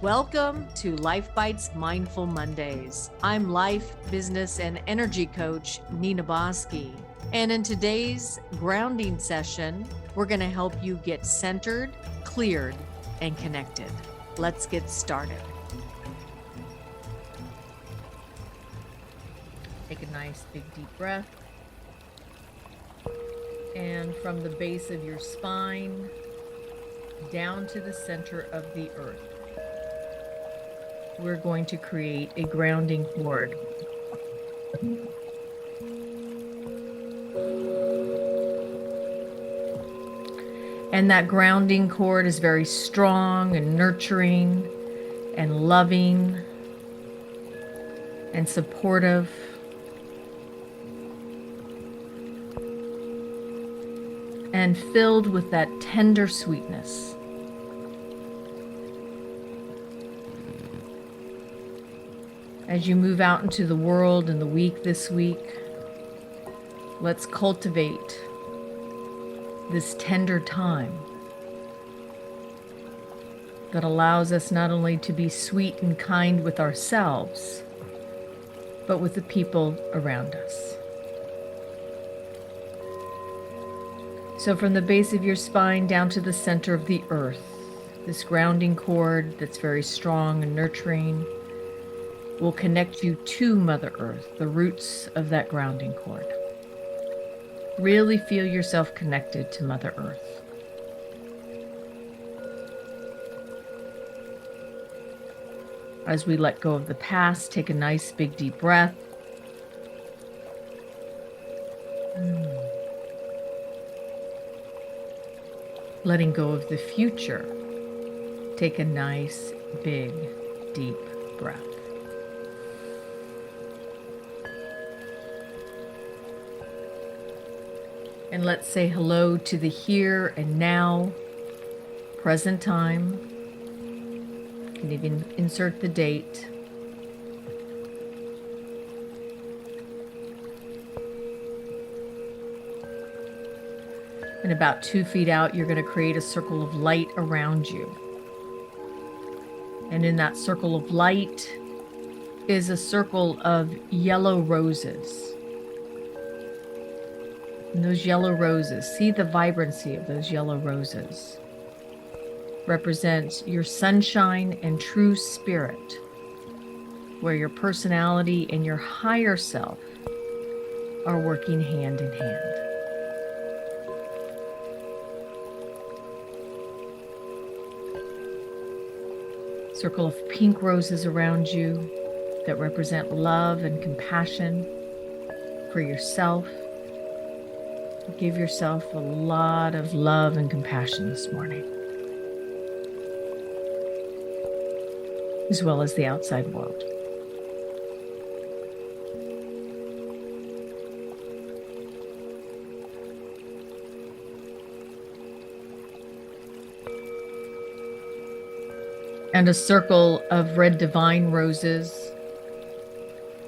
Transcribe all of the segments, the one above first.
Welcome to Life Bites Mindful Mondays. I'm life, business, and energy coach Nina Bosky. And in today's grounding session, we're going to help you get centered, cleared, and connected. Let's get started. Take a nice big deep breath. And from the base of your spine down to the center of the earth, we're going to create a grounding cord. And that grounding cord is very strong and nurturing and loving and supportive. And filled with that tender sweetness. As you move out into the world and the week this week, let's cultivate this tender time that allows us not only to be sweet and kind with ourselves, but with the people around us. So from the base of your spine down to the center of the earth, this grounding cord that's very strong and nurturing will connect you to Mother Earth, the roots of that grounding cord. Really feel yourself connected to Mother Earth. As we let go of the past, take a nice big deep breath. Letting go of the future, take a nice, big, deep breath. And let's say hello to the here and now, present time. You can even insert the date. And about 2 feet out, you're going to create a circle of light around you. And in that circle of light is a circle of yellow roses. And those yellow roses, see the vibrancy of those yellow roses, represents your sunshine and true spirit, where your personality and your higher self are working hand in hand. Circle of pink roses around you that represent love and compassion for yourself. Give yourself a lot of love and compassion this morning, as well as the outside world. And a circle of red divine roses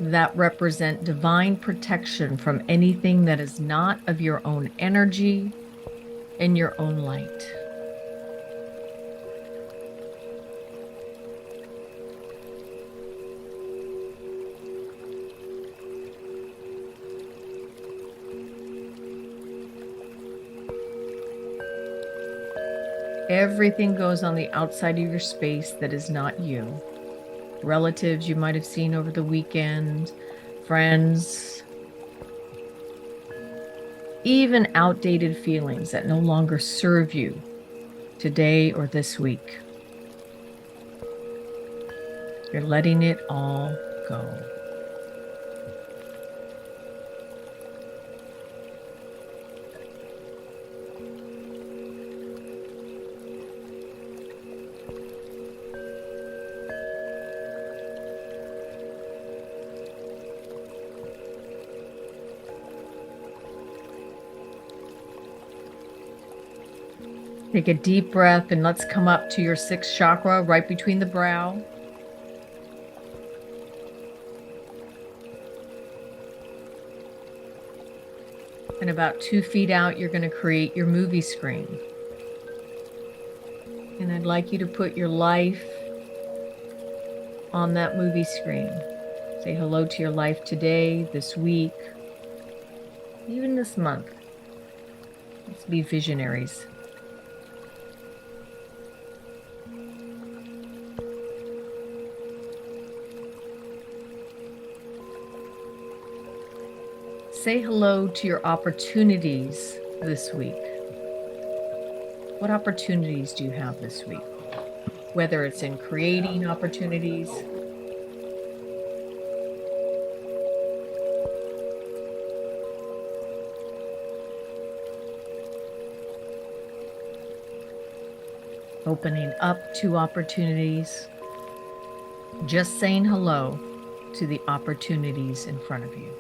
that represent divine protection from anything that is not of your own energy and your own light. Everything goes on the outside of your space that is not you. Relatives you might have seen over the weekend, friends, even outdated feelings that no longer serve you today or this week. You're letting it all go. Take a deep breath and let's come up to your sixth chakra right between the brow. And about 2 feet out, you're going to create your movie screen. And I'd like you to put your life on that movie screen. Say hello to your life today, this week, even this month. Let's be visionaries. Say hello to your opportunities this week. What opportunities do you have this week? Whether it's in creating opportunities, opening up to opportunities, just saying hello to the opportunities in front of you.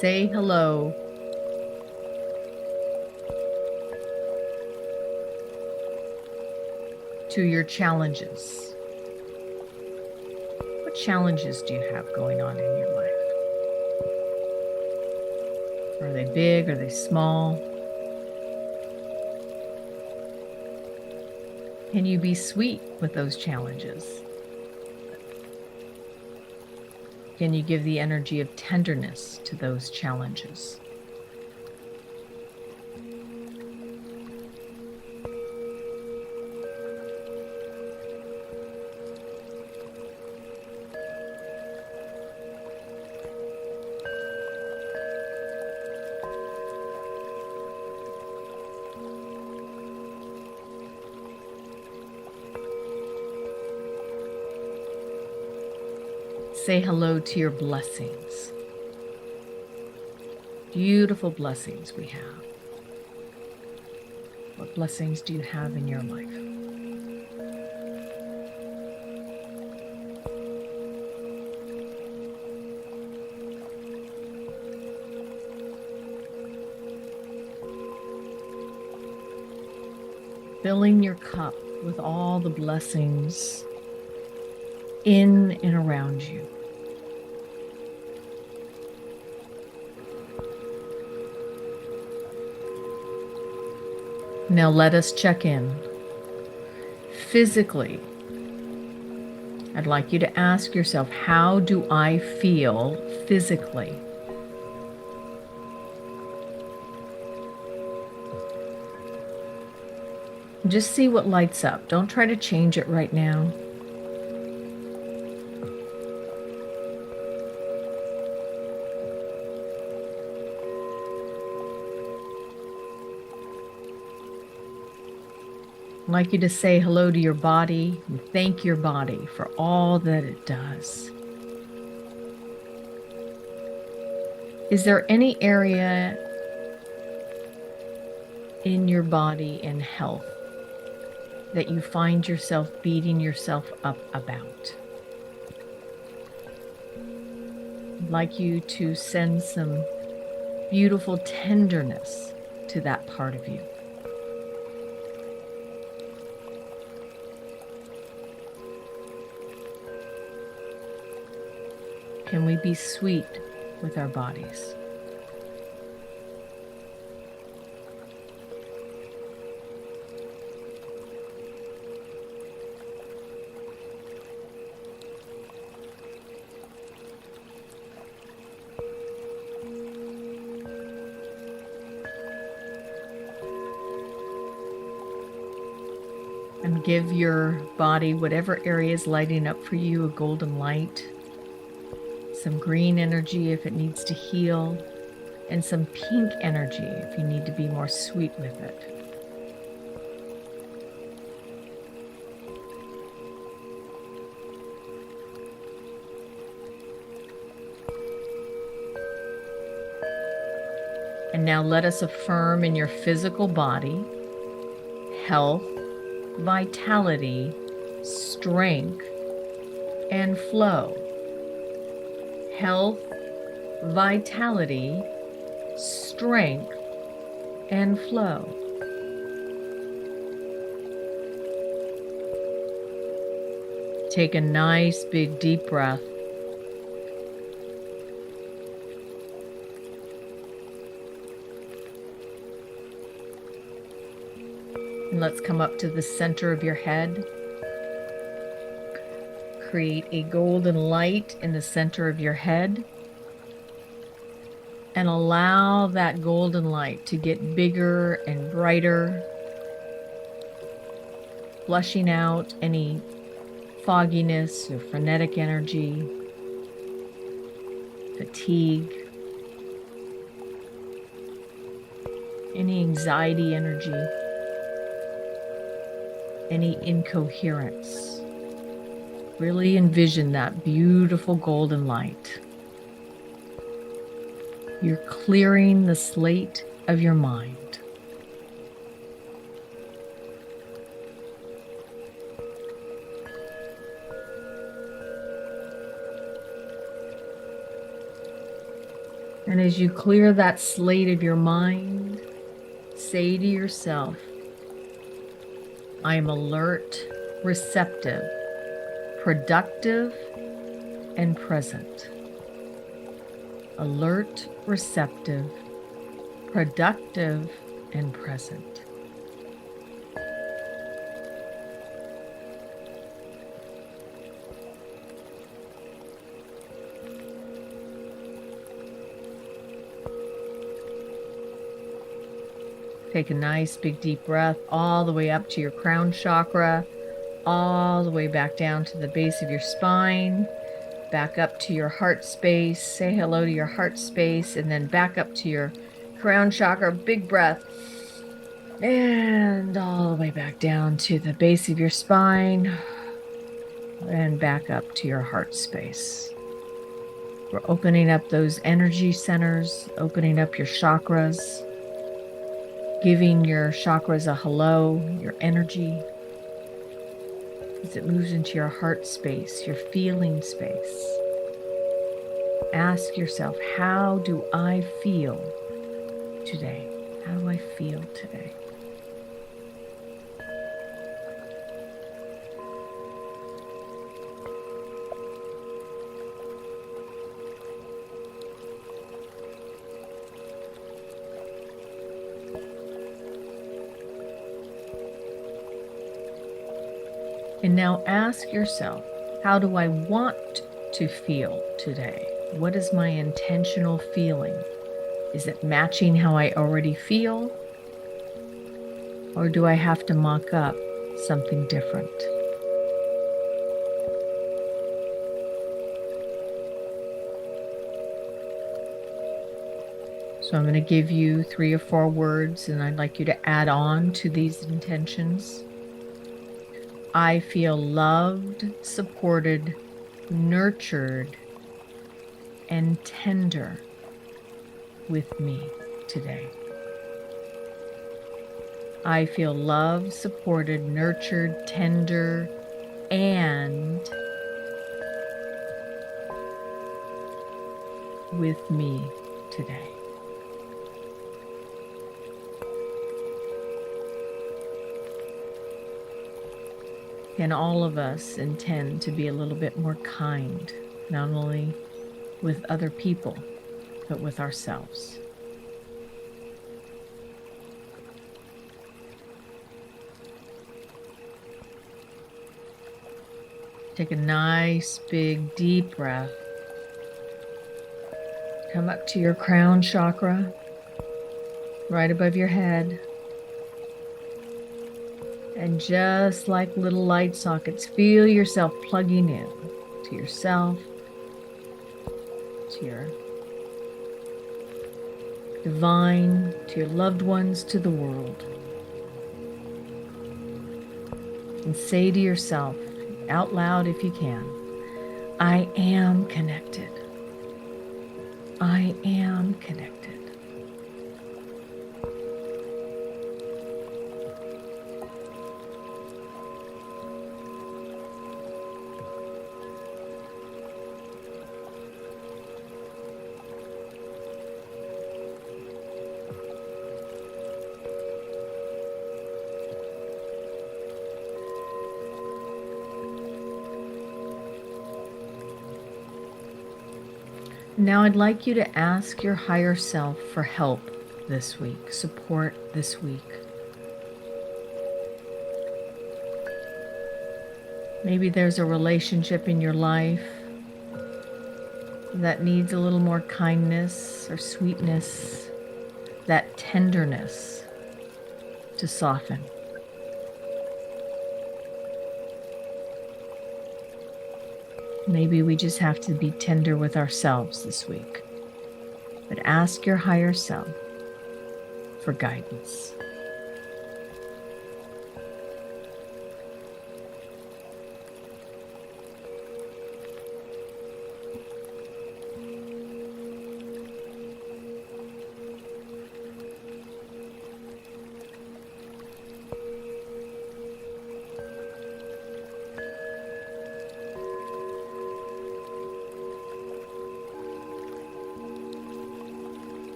Say hello to your challenges. What challenges do you have going on in your life? Are they big? Are they small? Can you be sweet with those challenges? Can you give the energy of tenderness to those challenges? Say hello to your blessings. Beautiful blessings we have. What blessings do you have in your life? Filling your cup with all the blessings in and around you. Now let us check in. Physically, I'd like you to ask yourself, how do I feel physically? Just see what lights up. Don't try to change it right now. I'd like you to say hello to your body and thank your body for all that it does. Is there any area in your body in health that you find yourself beating yourself up about? I'd like you to send some beautiful tenderness to that part of you. Can we be sweet with our bodies? And give your body, whatever area is lighting up for you, a golden light, some green energy if it needs to heal, and some pink energy if you need to be more sweet with it. And now let us affirm in your physical body health, vitality, strength, and flow. Health, vitality, strength, and flow. Take a nice big deep breath. And let's come up to the center of your head. Create a golden light in the center of your head. And allow that golden light to get bigger and brighter, flushing out any fogginess or frenetic energy, fatigue, any anxiety energy, any incoherence. Really envision that beautiful golden light. You're clearing the slate of your mind. And as you clear that slate of your mind, say to yourself, I am alert, receptive, productive, and present. Alert, receptive, productive, and present. Take a nice big deep breath all the way up to your crown chakra, all the way back down to the base of your spine, back up to your heart space. Say hello to your heart space, and then back up to your crown chakra. Big breath. And all the way back down to the base of your spine and back up to your heart space. We're opening up those energy centers, opening up your chakras, giving your chakras a hello, your energy, as it moves into your heart space, your feeling space. Ask yourself, how do I feel today? How do I feel today? And now ask yourself, how do I want to feel today? What is my intentional feeling? Is it matching how I already feel? Or do I have to mock up something different? So I'm going to give you 3 or 4 words, and I'd like you to add on to these intentions. I feel loved, supported, nurtured, and tender with me today. I feel loved, supported, nurtured, tender, and with me today. Can all of us intend to be a little bit more kind, not only with other people, but with ourselves? Take a nice, big, deep breath. Come up to your crown chakra, right above your head. And just like little light sockets, feel yourself plugging in to yourself, to your divine, to your loved ones, to the world. And say to yourself, out loud if you can, I am connected. I am connected. Now I'd like you to ask your higher self for help this week, support this week. Maybe there's a relationship in your life that needs a little more kindness or sweetness, that tenderness to soften. Maybe we just have to be tender with ourselves this week. But ask your higher self for guidance.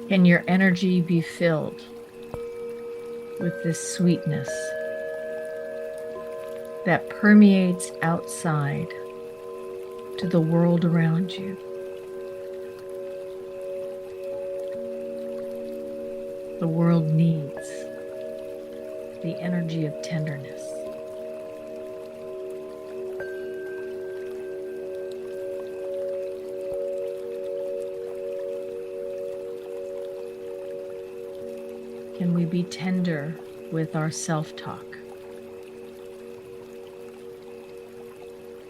Can your energy be filled with this sweetness that permeates outside to the world around you? The world needs the energy of tenderness. Can we be tender with our self-talk?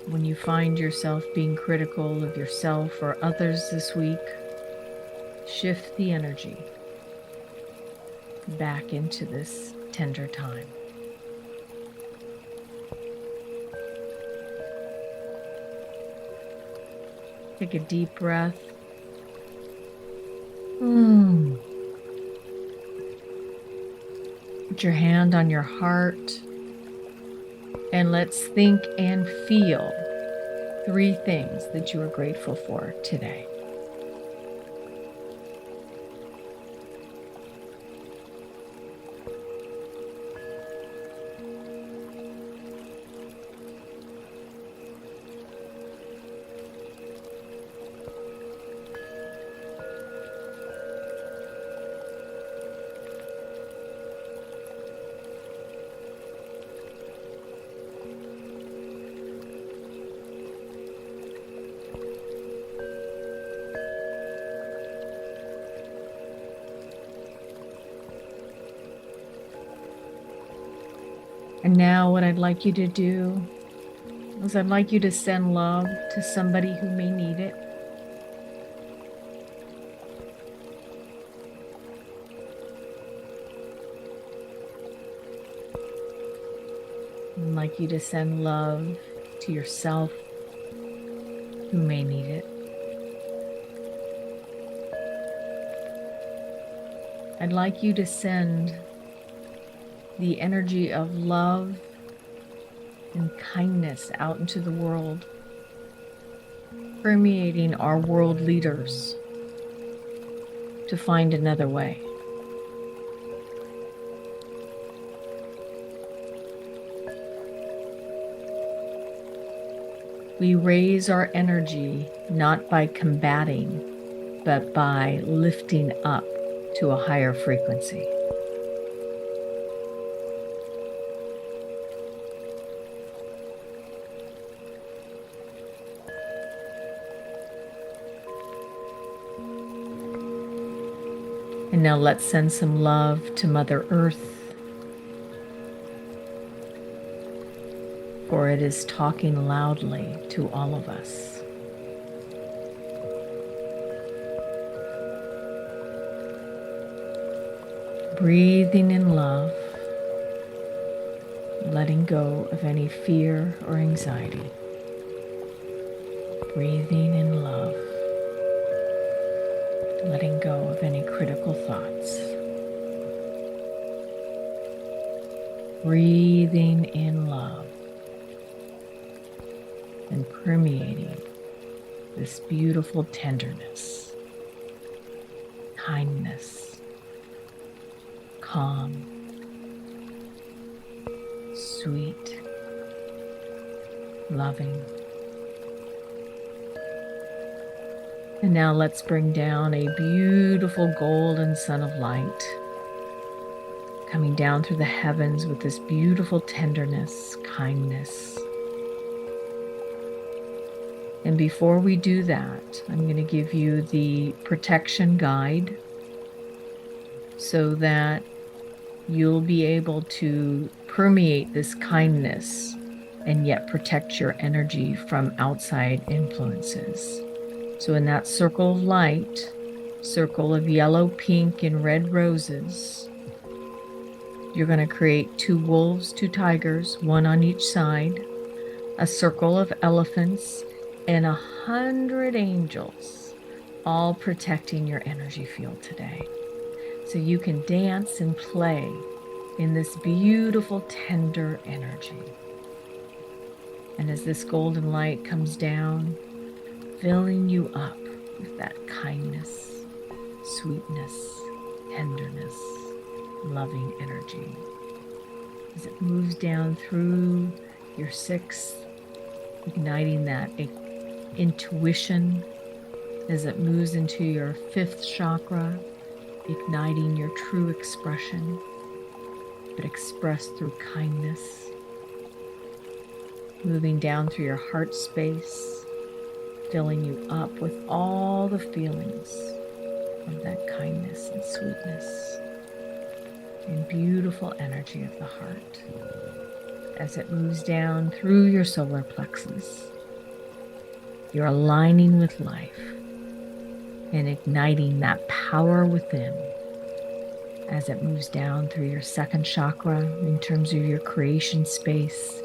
When you find yourself being critical of yourself or others this week, shift the energy back into this tender time. Take a deep breath. Put your hand on your heart and let's think and feel 3 things that you are grateful for today. And now what I'd like you to do is I'd like you to send love to somebody who may need it. I'd like you to send love to yourself who may need it. I'd like you to send the energy of love and kindness out into the world, permeating our world leaders to find another way. We raise our energy not by combating, but by lifting up to a higher frequency. And now let's send some love to Mother Earth, for it is talking loudly to all of us. Breathing in love, letting go of any fear or anxiety. Breathing in love, letting go of any critical thoughts. Breathing in love and permeating this beautiful tenderness, kindness, calm, sweet loving. And now let's bring down a beautiful golden sun of light, coming down through the heavens with this beautiful tenderness, kindness. And before we do that, I'm going to give you the protection guide so that you'll be able to permeate this kindness and yet protect your energy from outside influences. So in that circle of light, circle of yellow, pink, and red roses, you're going to create 2 wolves, 2 tigers, 1 on each side, a circle of elephants, and 100 angels, all protecting your energy field today. So you can dance and play in this beautiful, tender energy. And as this golden light comes down, filling you up with that kindness, sweetness, tenderness, loving energy. As it moves down through your 6th, igniting that intuition. As it moves into your 5th chakra, igniting your true expression, but expressed through kindness. Moving down through your heart space, filling you up with all the feelings of that kindness and sweetness and beautiful energy of the heart. As it moves down through your solar plexus, you're aligning with life and igniting that power within as it moves down through your 2nd chakra in terms of your creation space.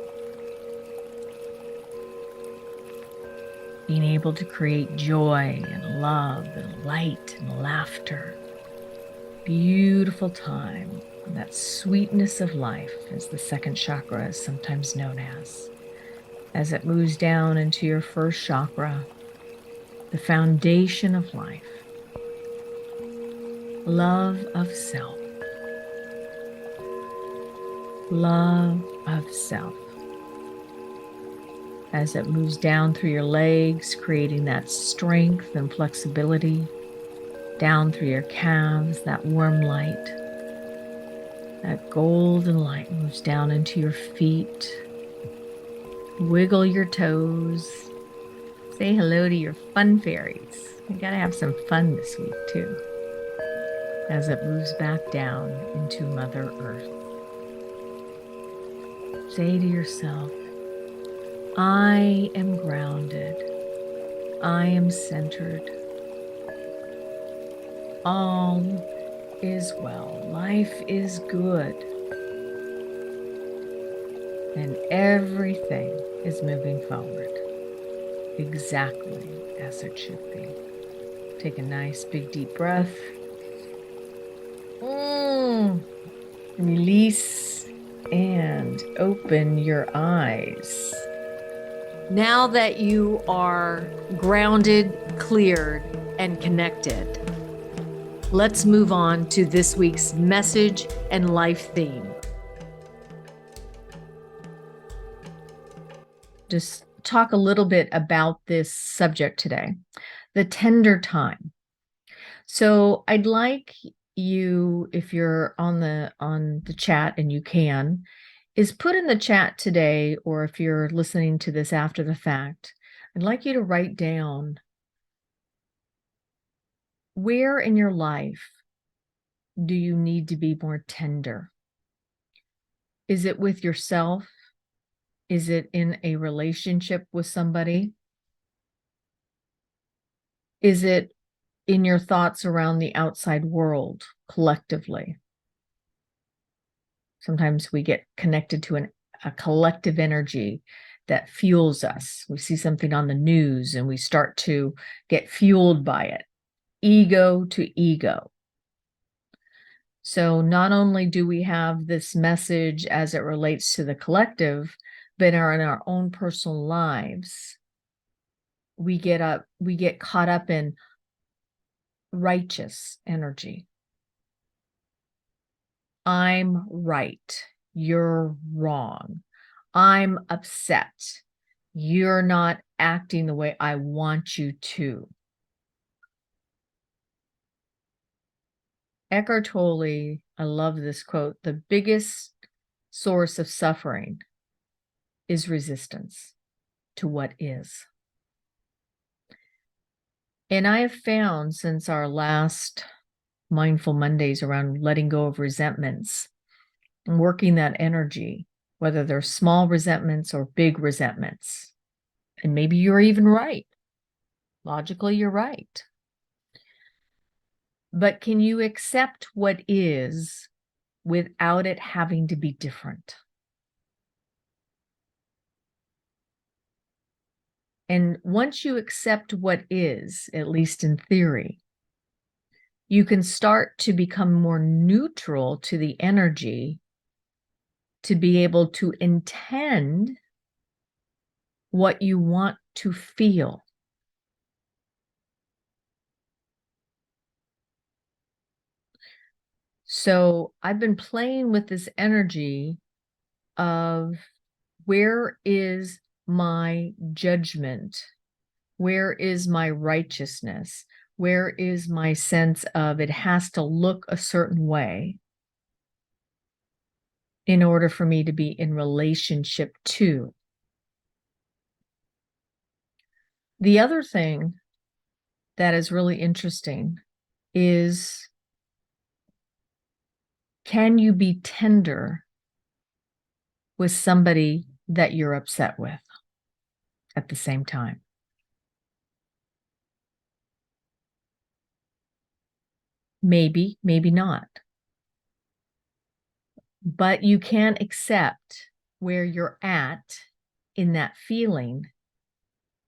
Being able to create joy and love and light and laughter. Beautiful time. That sweetness of life, as the 2nd chakra is sometimes known as it moves down into your 1st chakra, the foundation of life, love of self, love of self. As it moves down through your legs, creating that strength and flexibility, down through your calves, that warm light. That golden light moves down into your feet. Wiggle your toes. Say hello to your fun fairies. You gotta have some fun this week too. As it moves back down into Mother Earth. Say to yourself, I am grounded. I am centered. All is well. Life is good. And everything is moving forward exactly as it should be. Take a nice big deep breath. Release and open your eyes. Now that you are grounded, cleared, and connected, let's move on to this week's message and life theme. Just talk a little bit about this subject today, the tender time. So I'd like you, if you're on the chat and you can, is put in the chat today, or if you're listening to this after the fact, I'd like you to write down where in your life do you need to be more tender? Is it with yourself? Is it in a relationship with somebody? Is it in your thoughts around the outside world collectively? Sometimes we get connected to a collective energy that fuels us. We see something on the news and we start to get fueled by it. Ego to ego. So not only do we have this message as it relates to the collective, but in our own personal lives, we get caught up in righteous energy. I'm right. You're wrong. I'm upset. You're not acting the way I want you to. Eckhart Tolle, I love this quote, the biggest source of suffering is resistance to what is. And I have found since our last Mindful Mondays around letting go of resentments and working that energy, whether they're small resentments or big resentments, and maybe you're even right. Logically, you're right. But can you accept what is without it having to be different? And once you accept what is, at least in theory, you can start to become more neutral to the energy to be able to intend what you want to feel. So I've been playing with this energy of where is my judgment? Where is my righteousness? Where is my sense of it has to look a certain way in order for me to be in relationship to? The other thing that is really interesting is, can you be tender with somebody that you're upset with at the same time? Maybe, maybe not. But you can accept where you're at in that feeling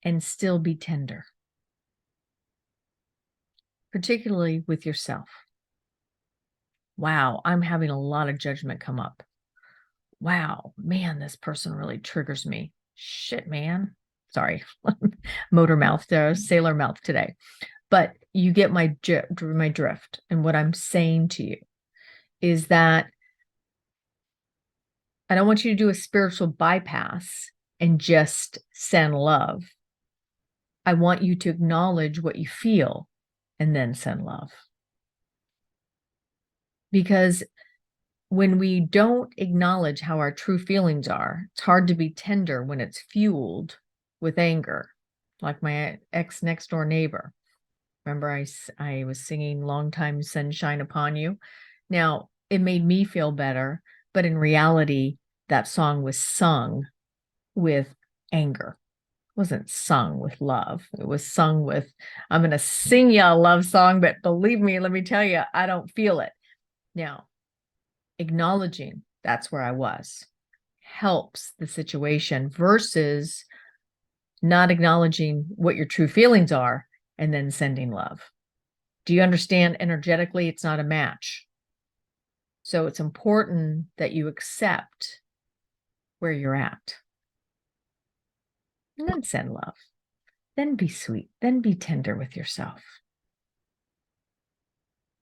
and still be tender, particularly with yourself. Wow, I'm having a lot of judgment come up. Wow, man, this person really triggers me. Shit, man. Sorry, motor mouth, sailor mouth today. But you get my drift. And what I'm saying to you is that I don't want you to do a spiritual bypass and just send love. I want you to acknowledge what you feel and then send love. Because when we don't acknowledge how our true feelings are, it's hard to be tender when it's fueled with anger, like my ex next door neighbor. Remember, I was singing Long Time Sunshine Upon You. Now, it made me feel better, but in reality, that song was sung with anger. It wasn't sung with love. It was sung with, I'm going to sing you a love song, but believe me, let me tell you, I don't feel it. Now, acknowledging that's where I was helps the situation versus not acknowledging what your true feelings are and then sending love. Do you understand? Energetically, it's not a match. So it's important that you accept where you're at and then send love. Then be sweet. Then be tender with yourself.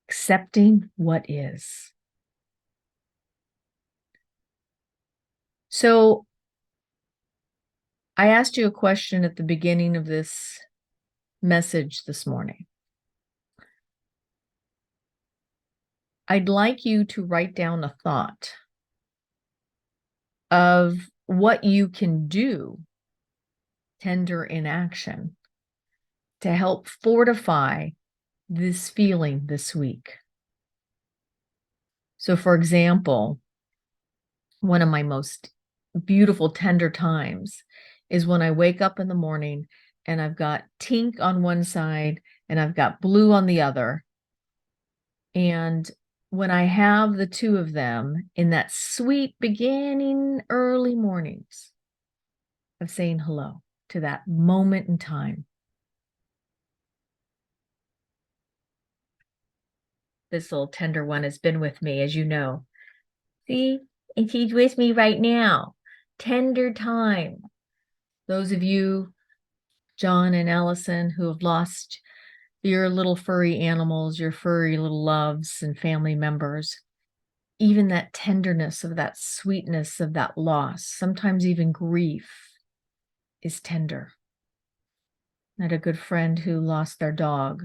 Accepting what is. So I asked you a question at the beginning of this message this morning. I'd like you to write down a thought of what you can do, tender in action, to help fortify this feeling this week. So, for example, one of my most beautiful, tender times is when I wake up in the morning and I've got Tink on one side and I've got Blue on the other. And when I have the two of them in that sweet beginning early mornings of saying hello to that moment in time, this little tender one has been with me, as you know. See, and she's with me right now. Tender time. Those of you, John and Allison, who have lost your little furry animals, your furry little loves and family members, even that tenderness of that sweetness of that loss, sometimes even grief, is tender. I had a good friend who lost their dog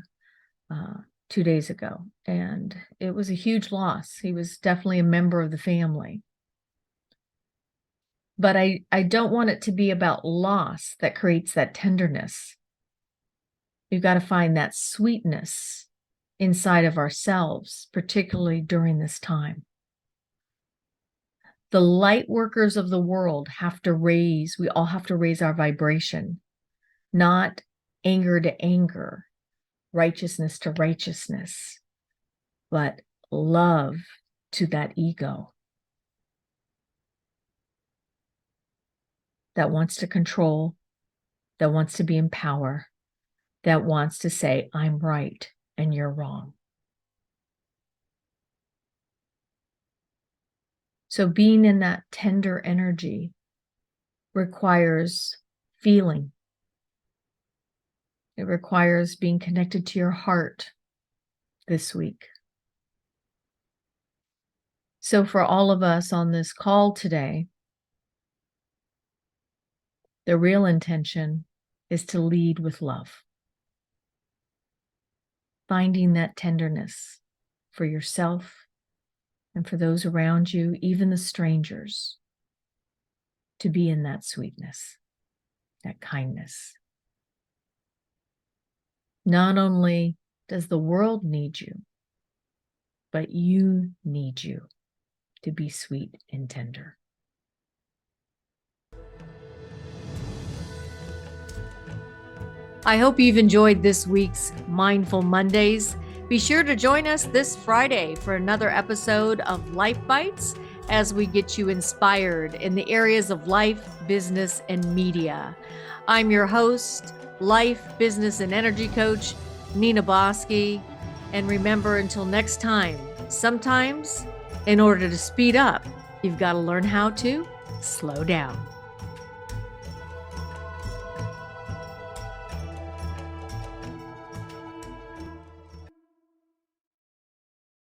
2 days ago, and it was a huge loss. He was definitely a member of the family. But I don't want it to be about loss that creates that tenderness. We've got to find that sweetness inside of ourselves, particularly during this time. The light workers of the world we all have to raise our vibration, not anger to anger, righteousness to righteousness, but love to that ego that wants to control, that wants to be in power, that wants to say, I'm right and you're wrong. So being in that tender energy requires feeling. It requires being connected to your heart this week. So for all of us on this call today, the real intention is to lead with love. Finding that tenderness for yourself and for those around you, even the strangers, to be in that sweetness, that kindness. Not only does the world need you, but you need you to be sweet and tender. I hope you've enjoyed this week's Mindful Mondays. Be sure to join us this Friday for another episode of Life Bites as we get you inspired in the areas of life, business, and media. I'm your host, life, business, and energy coach, Nina Bosky. And remember, until next time, sometimes in order to speed up, you've got to learn how to slow down.